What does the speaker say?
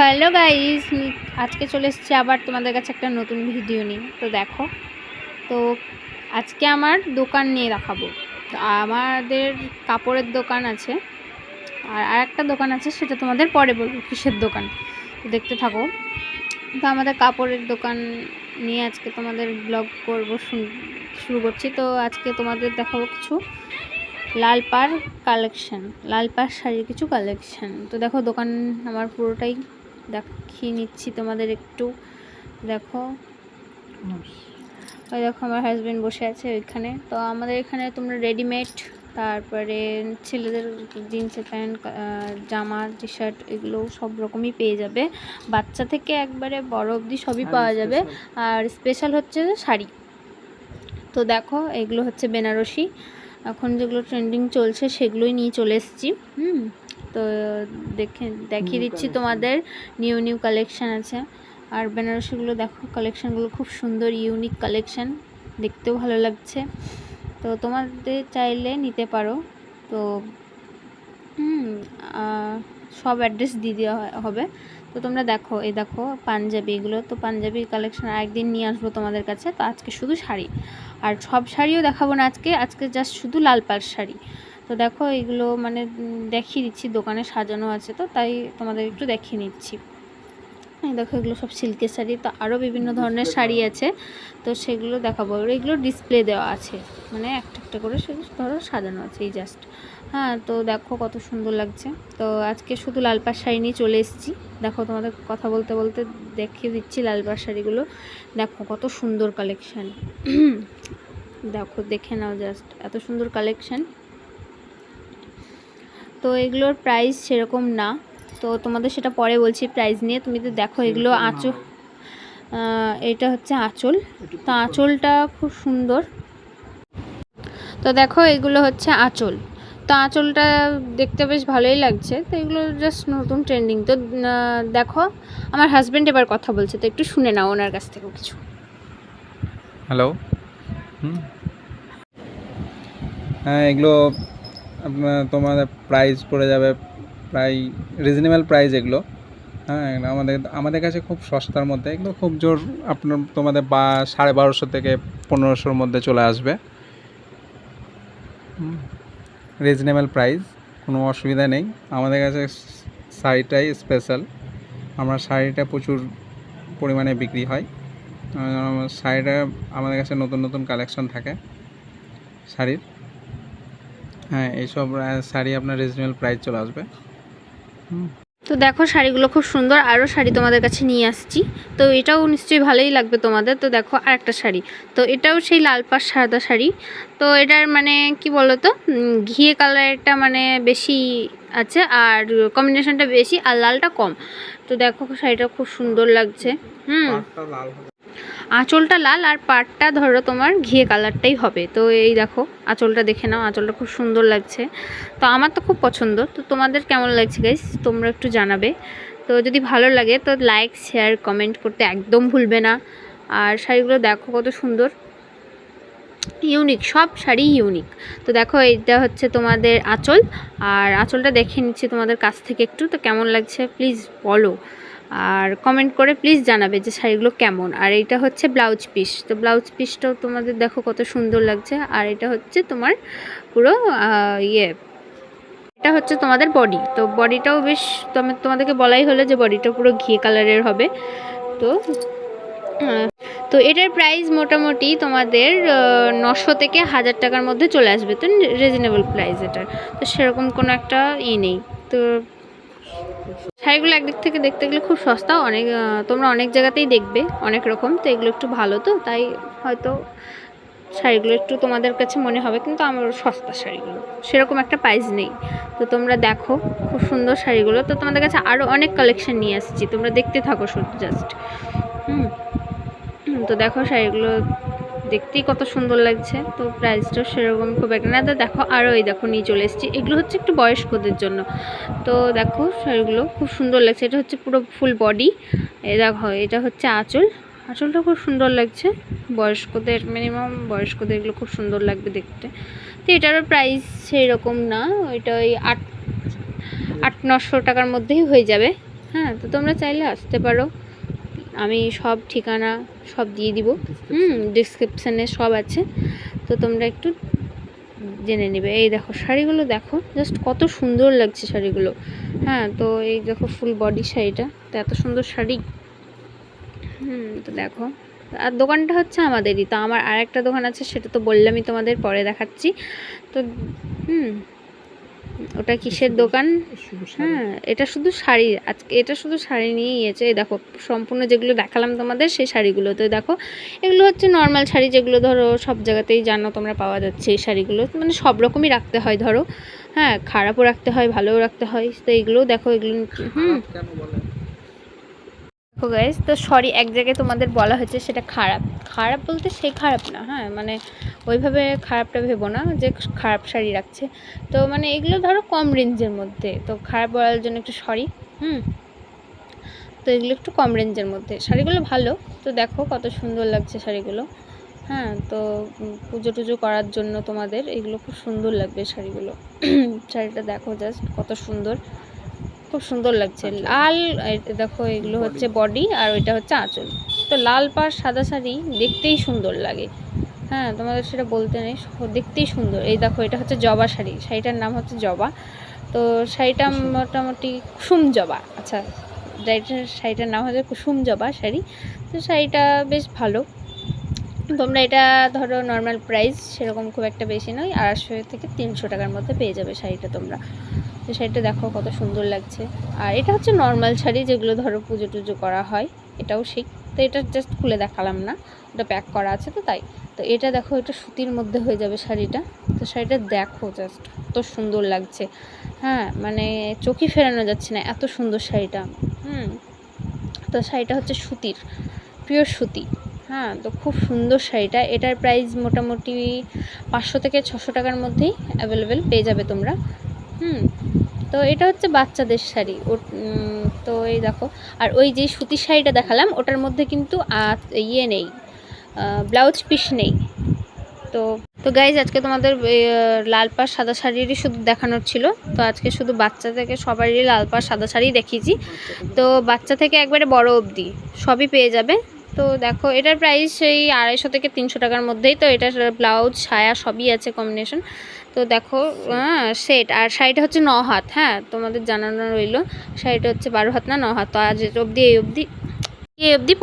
Hello guys, আজকে চলে এসেছি আবার তোমাদের কাছে একটা নতুন ভিডিও নিয়ে। তো দেখো, তো আজকে আমার দোকান নিয়ে দেখাবো। তো আমাদের কাপড়ের দোকান আছে, আর আরেকটা দোকান আছে, সেটা তোমাদের পরে বলবো কিসের দোকান। তো দেখতে থাকো। তো আমাদের কাপড়ের দোকান নিয়ে আজকে তোমাদের ব্লগ করবো, শুরু করছি। তো আজকে তোমাদের দেখাবো কিছু লাল পাড় কালেকশান, লাল পাড় শাড়ির কিছু কালেকশান। তো দেখো, দোকান আমার পুরোটাই দেখিয়ে নিচ্ছি তোমাদের একটু। দেখো, ওই দেখো আমার হাজব্যান্ড বসে আছে ওইখানে। তো আমাদের এখানে তোমরা রেডিমেড, তারপরে ছেলেদের জিন্সের প্যান্ট, জামা, টি শার্ট, এগুলো সব রকমই পেয়ে যাবে। বাচ্চা থেকে একবারে বড় অবধি সবই পাওয়া যাবে। আর স্পেশাল হচ্ছে শাড়ি। তো দেখো, এগুলো হচ্ছে বেনারসি, এখন যেগুলো ট্রেন্ডিং চলছে সেগুলোই নিয়ে চলে এসেছি। তো দেখিয়ে দিচ্ছি তোমাদের, নিউ নিউ কালেকশান আছে। আর বেনারসিগুলো দেখো, কালেকশানগুলো খুব সুন্দর, ইউনিক কালেকশান, দেখতেও ভালো লাগছে। তো তোমাদের চাইলে নিতে পারো। তো সব অ্যাড্রেস দিয়ে দেওয়া হবে। তো তোমরা দেখো, এই দেখো পাঞ্জাবি, এগুলো তো পাঞ্জাবি কালেকশান আরেকদিন নিয়ে আসবো তোমাদের কাছে। তো আজকে শুধু শাড়ি, আর সব শাড়িও দেখাবো না আজকে জাস্ট শুধু লাল পাড় শাড়ি। তো দেখো, এগুলো মানে দেখিয়ে দিচ্ছি, দোকানে সাজানো আছে তো তাই তোমাদের একটু দেখিয়ে নিচ্ছি। দেখো, এগুলো সব সিল্কের শাড়ি। তো আরও বিভিন্ন ধরনের শাড়ি আছে, তো সেগুলো দেখাবো। এগুলো ডিসপ্লে দেওয়া আছে, মানে একটা একটা করে সেগুলো ধরো সাজানো আছে, এই জাস্ট। হ্যাঁ, তো দেখো কত সুন্দর লাগছে। তো আজকে শুধু লাল পাড় শাড়ি নিয়ে চলে এসেছি। দেখো, তোমাদের কথা বলতে বলতে দেখিয়ে দিচ্ছি লাল পাড় শাড়িগুলো। দেখো কত সুন্দর কালেকশান, দেখো দেখে নাও, জাস্ট এত সুন্দর কালেকশান। তো এগুলোর প্রাইস সেরকম না, তো তোমাদের সেটা পরে বলছি প্রাইস নিয়ে। তুমি তো দেখো, এগুলো আঁচল, এটা হচ্ছে আঁচল। তো আঁচলটা খুব সুন্দর। তো দেখো, এগুলো হচ্ছে আঁচল। তো আঁচলটা দেখতে বেশ ভালোই লাগছে। তো এগুলো জাস্ট নতুন ট্রেন্ডিং। তো দেখো, আমার হাজব্যান্ড এবার কথা বলছে, তো একটু শুনে নাও ওনার কাছ থেকেও কিছু। হ্যালো। হ্যাঁ, এগুলো তোমাদের প্রাইস পড়ে যাবে প্রায় রিজনেবল প্রাইস এগুলো। হ্যাঁ, আমাদের কাছে খুব সস্তার মধ্যে, এগুলো খুব জোর তোমাদের 1250 থেকে 1500-র মধ্যে চলে আসবে। রিজনেবল প্রাইস, কোনো অসুবিধা নেই। আমাদের কাছে শাড়িটাই স্পেশাল, আমরা শাড়িটা প্রচুর পরিমাণে বিক্রি হয়। শাড়িটা আমাদের কাছে নতুন নতুন কালেকশন থাকে শাড়ির। হ্যাঁ, এইসব শাড়ি আপনার রিজনেবল প্রাইস চলে আসবে। তো দেখো, শাড়িগুলো খুব সুন্দর। আরও শাড়ি তোমাদের কাছে নিয়ে আসছি, তো এটাও নিশ্চয়ই ভালোই লাগবে তোমাদের। তো দেখো, আরেকটা শাড়ি, তো এটাও সেই লাল পাড় সাদা শাড়ি। তো এটার মানে কি বলো তো, ঘিয়ে কালারটা মানে বেশি আছে, আর কম্বিনেশনটা বেশি, আর লালটা কম। তো দেখো, শাড়িটা খুব সুন্দর লাগছে। আঁচলটা লাল, আর পাড়টা ধরো তোমার ঘিয়ে কালারটাই হবে। তো এই দেখো, আঁচলটা দেখে নাও, আঁচলটা খুব সুন্দর লাগছে। তো আমার তো খুব পছন্দ। তো তোমাদের কেমন লাগছে গাইস, তোমরা একটু জানাবে। তো যদি ভালো লাগে তো লাইক, শেয়ার, কমেন্ট করতে একদম ভুলবে না। আর শাড়িগুলো দেখো কত সুন্দর, ইউনিক, সব শাড়ি ইউনিক। তো দেখো, এইটা হচ্ছে তোমাদের আঁচল, আর আঁচলটা দেখে নিচ্ছি তোমাদের কাছ থেকে একটু। তো কেমন লাগছে প্লিজ বলো, আর কমেন্ট করে প্লিজ জানাবে যে শাড়িগুলো কেমন। আর এটা হচ্ছে ব্লাউজ পিস। তো ব্লাউজ পিসটাও তোমাদের দেখো কত সুন্দর লাগছে। আর এটা হচ্ছে তোমার পুরো এটা হচ্ছে তোমাদের বডি। তো বডিটাও বেশ, তোমাদেরকে বলাই হলো যে বডিটা পুরো ঘিয়ে কালারের হবে। তো তো এটার প্রাইস মোটামুটি তোমাদের 900 থেকে 1000 টাকার মধ্যে চলে আসবে। তো রিজনেবল প্রাইস এটার, তো সেরকম কোনো একটা নেই। তো শাড়িগুলো একদিক থেকে দেখতে গেলে খুব সস্তা, অনেক তোমরা অনেক জায়গাতেই দেখবে অনেক রকম। তো এগুলো একটু ভালো, তো তাই হয়তো শাড়িগুলো একটু তোমাদের কাছে মনে হবে, কিন্তু আমার সস্তা শাড়িগুলো সেরকম একটা প্রাইস নেই। তো তোমরা দেখো খুব সুন্দর শাড়িগুলো। তো তোমাদের কাছে আরও অনেক কালেকশন নিয়ে আসছি, তোমরা দেখতে থাকো শুধু জাস্ট। তো দেখো, শাড়িগুলো দেখতেই কত সুন্দর লাগছে। তো প্রাইসটাও সেরকম খুব একটা না। তো দেখো, আরও এই দেখো নিয়ে চলে এসেছি, এগুলো হচ্ছে একটু বয়স্কদের জন্য। তো দেখো, শাড়িগুলো খুব সুন্দর লাগছে। এটা হচ্ছে পুরো ফুল বডি। এই দেখো, এটা হচ্ছে আঁচল, আঁচলটা খুব সুন্দর লাগছে। বয়স্কদের, মিনিমাম বয়স্কদের এগুলো খুব সুন্দর লাগবে দেখতে। তো এটারও প্রাইস সেই রকম না, ওইটা ওই 800-900 টাকার মধ্যেই হয়ে যাবে। হ্যাঁ, তো তোমরা চাইলে আসতে পারো, আমি সব ঠিকানা সব দিয়ে দিব, ডিসক্রিপশানে সব আছে, তো তোমরা একটু জেনে নেবে। এই দেখো শাড়িগুলো দেখো, জাস্ট কত সুন্দর লাগছে শাড়িগুলো। হ্যাঁ, তো এই দেখো ফুল বডি শাড়িটা, তো এত সুন্দর শাড়ি। তো দেখো, আর দোকানটা হচ্ছে আমাদেরই, তো আমার আর একটা দোকান আছে, সেটা তো বললামই তোমাদের, পরে দেখাচ্ছি। তো ওটা কিসের দোকান? হ্যাঁ, এটা শুধু শাড়ি, আজকে এটা শুধু শাড়ি নিয়েই আছে। এই দেখো সম্পূর্ণ যেগুলো দেখালাম তোমাদের সেই শাড়িগুলো, তো দেখো এগুলো হচ্ছে নর্মাল শাড়ি, যেগুলো ধরো সব জায়গাতেই জানো তোমরা পাওয়া যাচ্ছে। এই শাড়িগুলো মানে সব রকমই রাখতে হয় ধরো, হ্যাঁ, খারাপও রাখতে হয়, ভালোও রাখতে হয়, তো এগুলোও দেখো, এগুলো দেখো গাইস, তো সরি এক জায়গায় তোমাদের বলা হয়েছে সেটা খারাপ, খারাপ বলতে সেই খারাপ না, হ্যাঁ, মানে ওইভাবে খারাপটা ভেবো না যে খারাপ শাড়ি রাখছে, তো মানে এগুলো ধরো কম রেঞ্জের মধ্যে, তো খারাপ বলার জন্য একটু সরি। তো এগুলো একটু কম রেঞ্জের মধ্যে, শাড়িগুলো ভালো। তো দেখো কত সুন্দর লাগছে শাড়িগুলো। হ্যাঁ, তো পুজো টুজো করার জন্য তোমাদের এগুলো খুব সুন্দর লাগবে শাড়িগুলো। শাড়িটা দেখো জাস্ট কত সুন্দর, খুব সুন্দর লাগছে। লাল, দেখো এগুলো হচ্ছে বডি আর ওইটা হচ্ছে আঁচল। তো লাল পাড় সাদা শাড়ি দেখতেই সুন্দর লাগে, হ্যাঁ, তোমাদের সেটা বলতে নেই, দেখতেই সুন্দর। এই দেখো এটা হচ্ছে জবা শাড়ি, শাড়িটার নাম হচ্ছে জবা। তো শাড়িটা মোটামুটি কুসুম জবা, আচ্ছা, শাড়িটার নাম হচ্ছে কুসুম জবা শাড়ি। তো শাড়িটা বেশ ভালো। তোমরা এটা ধরো নর্মাল প্রাইস সেরকম খুব একটা বেশি নয়, 250 থেকে 300 টাকার মধ্যে পেয়ে যাবে শাড়িটা তোমরা। তো শাড়িটা দেখো কত সুন্দর লাগছে। আর এটা হচ্ছে নর্মাল শাড়ি, যেগুলো ধরো পুজো টুজো করা হয়, এটাও ঠিক। তো এটা জাস্ট খুলে দেখালাম না, ওটা প্যাক করা আছে তো তাই। তো এটা দেখো, এটা সুতির মধ্যে হয়ে যাবে শাড়িটা। তো শাড়িটা দেখো জাস্ট কত সুন্দর লাগছে, হ্যাঁ, মানে চোখই ফেরানো যাচ্ছে না, এত সুন্দর শাড়িটা। তো শাড়িটা হচ্ছে সুতির, পিওর সুতি। হ্যাঁ, তো খুব সুন্দর শাড়িটা, এটার প্রাইস মোটামুটি 500 থেকে 600 টাকার মধ্যেই অ্যাভেলেবেল পেয়ে যাবে তোমরা। তো এটা হচ্ছে বাচ্চাদের শাড়ি, তো এই দেখো। আর ওই যে সুতির শাড়িটা দেখালাম ওটার মধ্যে কিন্তু ইয়ে নেই, ব্লাউজ পিস নেই। তো তো গাইজ, আজকে তোমাদের লাল পাড় সাদা শাড়িরই শুধু দেখানোর ছিল। তো আজকে শুধু বাচ্চা থেকে সবারই লাল পাড় সাদা শাড়ি দেখিয়েছি। তো বাচ্চা থেকে একবারে বড় অবধি সবই পেয়ে যাবে। তো দেখো এটার প্রাইস সেই 250 থেকে 300 টাকার মধ্যেই। তো এটার ব্লাউজ ছায়া সবই আছে কম্বিনেশন। তো দেখো সেট, আর শাড়িটা হচ্ছে 9 হাত, হ্যাঁ, তোমাদের জানানো রইলো, শাড়িটা হচ্ছে 12 হাত না 9 হাত। তো আজ অবধি এই অবধি